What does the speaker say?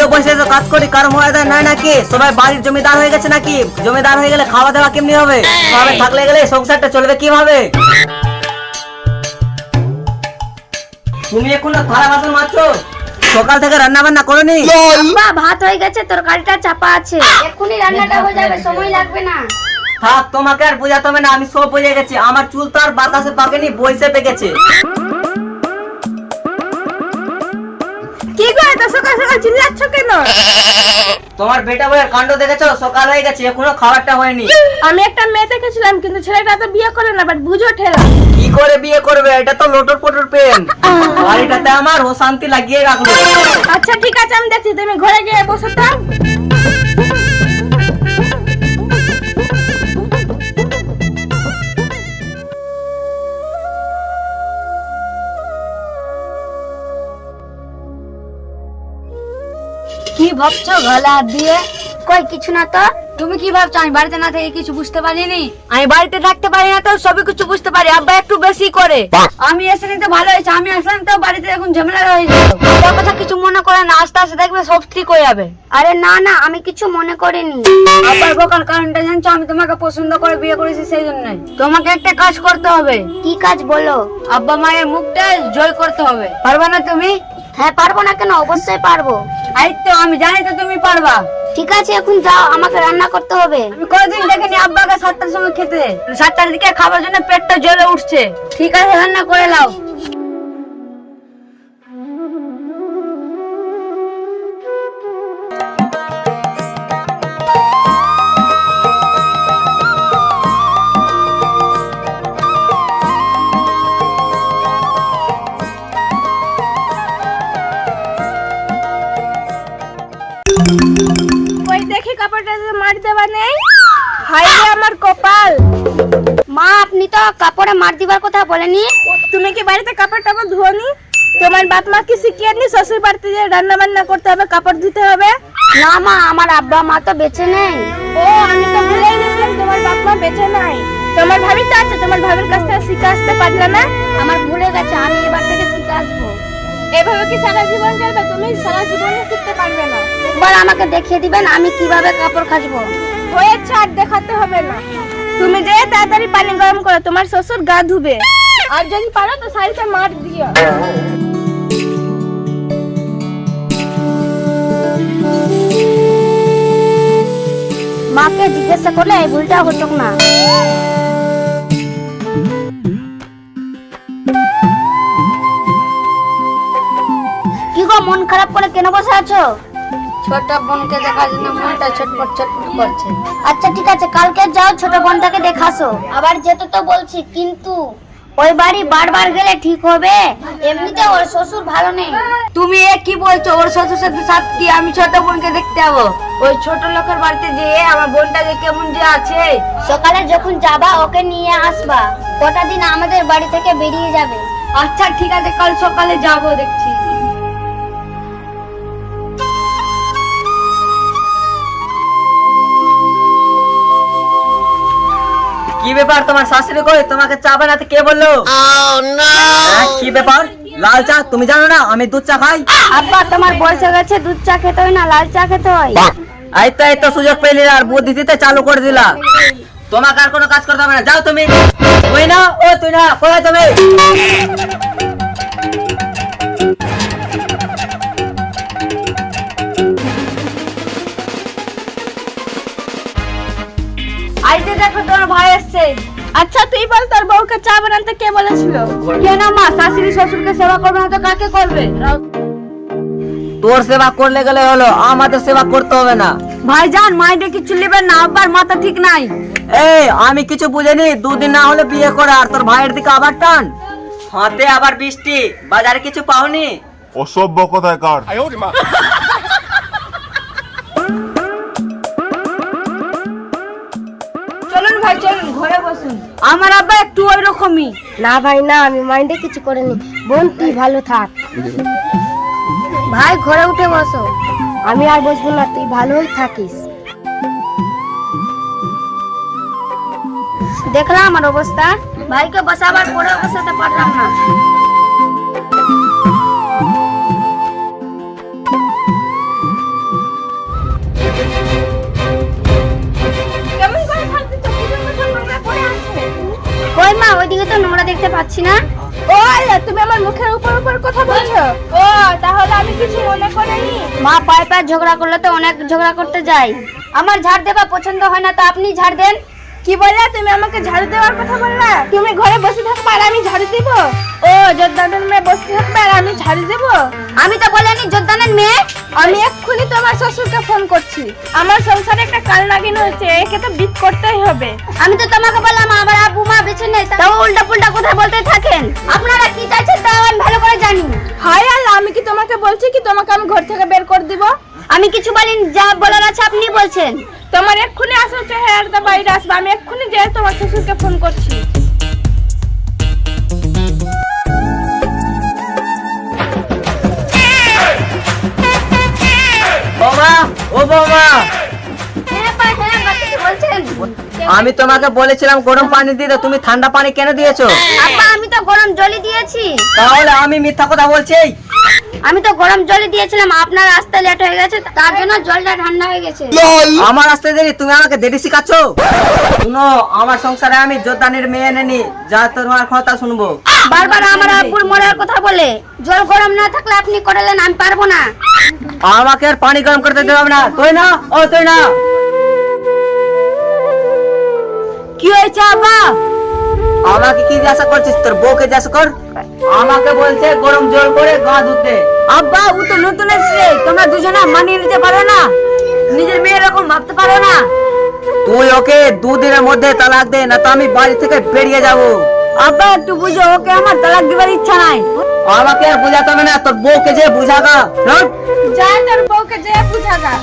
তো বসে কাজ করি, কার ময়দান নাই নাকি? সবাই বাড়ির জমিদার হয়ে গেছে নাকি? জমিদার হয়ে গেলে খাওয়া দাওয়া কেমনি হবে? সবাই থাকলে গেলে সংসারটা চলবে কিভাবে? তুমি এখন থালা বাসন মাজছো? সকাল থেকে রান্না বান্না করোনি? আব্বা ভাত হয়ে গেছে, তরকারিটা চাপা আছে, এক্ষুনি রান্নাটা হয়ে যাবে, সময় লাগবে না। থাক, তোমাকে আর বোঝাতে হবে না, আমি সব বুঝে গেছি। আমার চুল তো আর বাতাসে পাকেনি, বইসে পেকেছে। কি গো, এত সকাল সকাল চিল্লাচ্ছ কেন? তোমার বেটা বউয়ের কাণ্ড দেখেছো? সকাল হয়ে গেছে, এখনো খাবারটা হয়নি। আমি একটা মেয়ে দেখেছিলাম, কিন্তু ছেলেটা তো বিয়ে করে না, বাট বুঝো ঠেলা। কি করে বিয়ে করবে? এটা তো লোটর পটর প্রেম। বাড়িটাতে আমার ও শান্তি লাগিয়ে রাখলো। আচ্ছা ঠিক আছে, আমি দেখছি, তুমি ঘরে গিয়ে বসে থাক। কি ভাবছো গলা দিয়ে? কই কিছু না তো। তুমি কি ভাবছো আমি বাড়িতে না থেকে কিছু বুঝতে পারিনি? আমি বাড়িতে থাকতে পারি না তো সবই কিছু বুঝতে পারি। আব্বা একটু বেশি করে। আমি এসে নিতে ভালো হয়েছে, আমি আসলাম তো বাড়িতে এখন ঝামেলা হয়ে যাবে। তোর কথা কিছু মনে করে না, আস্তে আস্তে দেখবে সব ঠিক হয়ে যাবে। আরে না না, আমি কিছু মনে করিনি। আব্বার বকার কারণটা জানছো? আমি তোমাকে পছন্দ করে বিয়ে করেছি, সেই জন্যই। তোমাকে একটা কাজ করতে হবে। কি কাজ বলো? আব্বা মায়ের মুখটা জয় করতে হবে। পারবে না তুমি? হ্যাঁ পারবো না কেন, অবশ্যই পারবো। এই তো আমি জানি তো তুমি পারবা। ঠিক আছে, এখন যাও, আমাকে রান্না করতে হবে। আমি কতদিন দেখিনি আব্বাকে 7টার সময় খেতে। 7টার দিকে খাবার জন্য পেটটা জ্বলে উঠছে। ঠিক আছে, রান্না করে নাও। কই দেখি কাপড়টা মার দেবা নেই। হাই রে আমার কপাল। মা আপনি তো কাপড়ে মার দিবার কথা বলেনি। তুমি কি বাড়িতে কাপড় টাপড় ধোনি? তোমার বাপ মা কি শিখিয়েনি শ্বশুর বাড়িতে যে রান্না বান্না করতে হবে, কাপড় ধুতে হবে? না মা, আমার আব্বা মা তো বেঁচে নেই। ও আমি তো ভুলেই গেছিলাম তোমার বাপ মা বেঁচে নাই। তোমার ভাবি তো আছে, তোমার ভাবির কাছ থেকে শিখে আসতে পারলে না? আমার ভুলে গেছে, আমি এবার থেকে শিখে আসবো। এভাবে কি সারা জীবন চলবে? তুমি সারা জীবনে শিখতে পারবে না। একবার আমাকে দেখিয়ে দিবেন আমি কিভাবে কাপড় কাচবো। হয়েছে, আর দেখাতে হবে না। তুমি যে তাড়াতাড়ি পানি গরম করো, তোমার শ্বশুর গা ধুবে। আর যদি পারো তো শাড়িতে মার দিও। মাকে জিজ্ঞাসা করলে এই ভুলটা হতো না। কি গো, মন খারাপ করে কেন বসে আছো? ছোট বোনকে দেখার জন্য মনটা ছটফট ছটফট করছে। আচ্ছা ঠিক আছে, কালকে যাও ছোট বোনটাকে দেখাসো। আবার যেতে তো বলছি, কিন্তু ওই বাড়ি বারবার গেলে ঠিক হবে? এমনিতে ওর শ্বশুর ভালো নেই। তুমি এ কি বলছো? ওর শ্বশুর সাথে সাথ কি আমি ছোট বোনকে দেখতে যাবো? ওই ছোট লোকের বাড়িতে যেয়ে আমার বোনটা যে কেমন যে আছে। সকালে যখন যাবা ওকে নিয়ে আসবা, কটা দিন আমাদের বাড়ি থেকে বেরিয়ে যাবে। আচ্ছা ঠিক আছে, কাল সকালে যাবো দেখছি। কি ব্যাপার, তোমার শাশুড়ি কই? তোমাকে চা বানাতে কে বললো? কি ব্যাপার? লাল চা তুমি জানো না আমি দুধ চা খাই? আব্বা তোমার বয়স হয়ে গেছে, দুধ চা খেতে হয় না, লাল চা খেতে হয়। এই তো সুযোগ পেলি আর বুদ্ধি দিতে চালু করে দিলা। তোমাকে আর কোনো কাজ করতে হবে না, যাও তুমি। তুই না, ও তুই না, কোথায় তুমি? আইতে দেখো তোমার ভাই আসছে। আচ্ছা তুই বল, তোর বউকে চা বানাতে কে বলেছিল? কেন মা, শাশুড়ি শ্বশুরকে সেবা করবে না তো কাকে করবে? তোর সেবা করলে গেলে হলো, আমাদের সেবা করতে হবে না। ভাইজান মাইন্ডে কিছু নেবেন না, আব্বার মাথা ঠিক নাই। এই আমি কিছু বুঝিনি, দুদিন না হলে বিয়ে করে আর তোর ভাইয়ের দিকে আবার টান। হাতে আবার বৃষ্টি, বাজারে কিছু পাওনি? অসভ্য কোথায় কার। চলুন ভাই চলুন, ঘরে বসুন। আমার আব্বা একটু ওই রকমই। না ভাই না, আমি মাইন্ডে কিছু করিনি। বোন তুই ভালো থাক। ভাই ঘরে উঠে বসো। আমি আর বসবো না, তুই ভালোই থাকিস। দেখলাম আমার অবস্থা, ভাইকে বসাবার পরে বসাতে পারলাম না। তুমি আমার মুখের উপর উপর কথা বলছো? ও তাহলে আমি কিছু মনে করিনি। মা পায়ে পায়ে ঝগড়া করলে তো অনেক ঝগড়া করতে যাই। আমার ঝাড় দেবা পছন্দ হয় না, তো আপনি ঝাড় দেন। কি বললা? তুমি আমাকে ঝাড়ু দেওয়ার কথা বললা? তুমি ঘরে বসে থাকবে আর আমি ঝাড়ু দিব? ও জোরদানের মেয়ে বসে থাকবে আর আমি ঝাড়ু দেব? আমি তো বলিনি যোদ্ধানের মেয়ে। আমি এক্ষুনি তোমার শ্বশুরকে ফোন করছি। আমার সংসারে একটা কাল নাগিন হয়েছে, একে তো বিট করতেই হবে। আমি তো তোমাকে বললাম আমার আব্বু মা বেঁচে নেই, তাও উল্টা পুল্টা কথা বলতে থাকেন। আপনারা কি চাইছেন তা আমি ভালো করে জানি। হায় আল্লাহ, আমি কি তোমাকে বলছি কি তোমাকে আমি ঘর থেকে বের করে দিব? আমি কিছু বলিনি, যা বলার আছে আপনি বলছেন। তোমার এক্ষুনি আসল চেহারাটা বাইরে আসবে। আমি এক্ষুনি যেয়ে তোমার শ্বশুরকে ফোন করছি। বৌমা, ও বৌমা, হ্যাঁ ভাই, হ্যাঁ বাবা, কি বলছেন? আমি তোমাকে বলেছিলাম গরম পানি দিতে, তুমি ঠান্ডা পানি কেন দিয়েছো? আব্বা আমি তো গরম জলই দিয়েছি। তাহলে আমি মিথ্যা কথা বলছি? আমি তো গরম জলই দিয়েছিলাম, আপনার আসতে লেট হয়ে গেছে তার জন্য জলটা ঠান্ডা হয়ে গেছে। আমার আসতে দেরি, তুমি আমাকে দেরি শিখাচ্ছ? শুনো, আমার সংসারে আমি যোদ্ধানের মেয়ে এনেনি যা তোমার কথা শুনবো। বারবার আমার আব্বুর মরার কথা বলে। জল গরম না থাকলে আপনি করলেন, আমি পারবো না। আমাকে আর পানি গরম করতে দেবে না। তুই না, ও তুই না। কি হয়েছে আব্বা? আমাকে কি জিজ্ঞাসা করছিস? তোর বউকে জিজ্ঞাসা কর। আমাকে বলছে গরম জল করে গা ধুতে। আব্বা ও তো নতুন এসেছে, তোমরা দুজনা মানিয়ে নিতে পারো না? নিজের মেয়ে এরকম ভাবতে পারো না? তুই ওকে 2 দিনের মধ্যে তালাক দে, না তো আমি বাড়ি থেকে বেরিয়ে যাব। আব্বা একটু বুঝো, ওকে আমার তালাক দিবার ইচ্ছা নাই। আমাকে আর বুঝাতে হবে না, তোর বউকে যে বুঝাগা। যা তোর বউকে যেয়ে বুঝাগা।